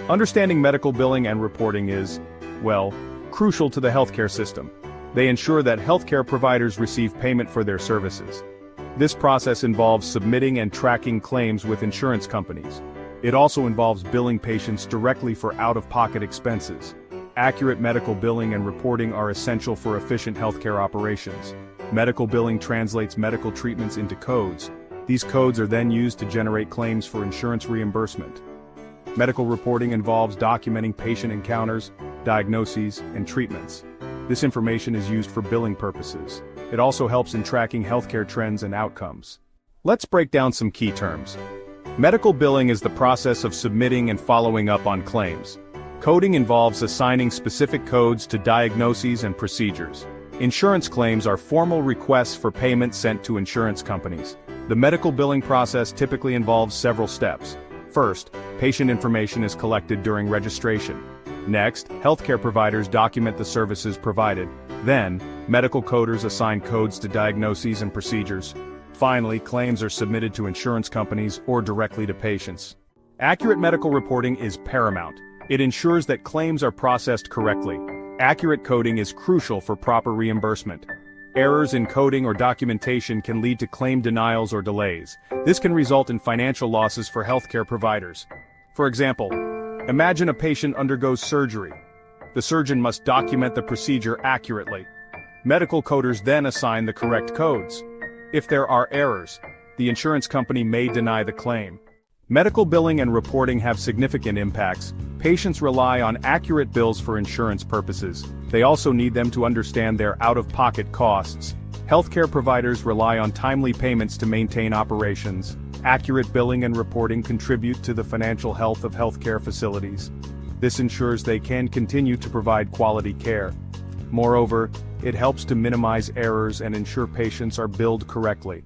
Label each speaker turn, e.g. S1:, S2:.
S1: Understanding medical billing and reporting is, well, crucial to the healthcare system. They ensure that healthcare providers receive payment for their services. This process involves submitting and tracking claims with insurance companies. It also involves billing patients directly for out-of-pocket expenses. Accurate medical billing and reporting are essential for efficient healthcare operations. Medical billing translates medical treatments into codes. These codes are then used to generate claims for insurance reimbursement. Medical reporting involves documenting patient encounters, diagnoses, and treatments. This information is used for billing purposes. It also helps in tracking healthcare trends and outcomes. Let's break down some key terms. Medical billing is the process of submitting and following up on claims. Coding involves assigning specific codes to diagnoses and procedures. Insurance claims are formal requests for payment sent to insurance companies. The medical billing process typically involves several steps. First, patient information is collected during registration. Next, healthcare providers document the services provided. Then, medical coders assign codes to diagnoses and procedures. Finally, claims are submitted to insurance companies or directly to patients. Accurate medical reporting is paramount. It ensures that claims are processed correctly. Accurate coding is crucial for proper reimbursement. Errors in coding or documentation can lead to claim denials or delays. This can result in financial losses for healthcare providers. For example, imagine a patient undergoes surgery. The surgeon must document the procedure accurately. Medical coders then assign the correct codes. If there are errors, the insurance company may deny the claim. Medical billing and reporting have significant impacts. Patients rely on accurate bills for insurance purposes. They also need them to understand their out-of-pocket costs. Healthcare providers rely on timely payments to maintain operations. Accurate billing and reporting contribute to the financial health of healthcare facilities. This ensures they can continue to provide quality care. Moreover, it helps to minimize errors and ensure patients are billed correctly.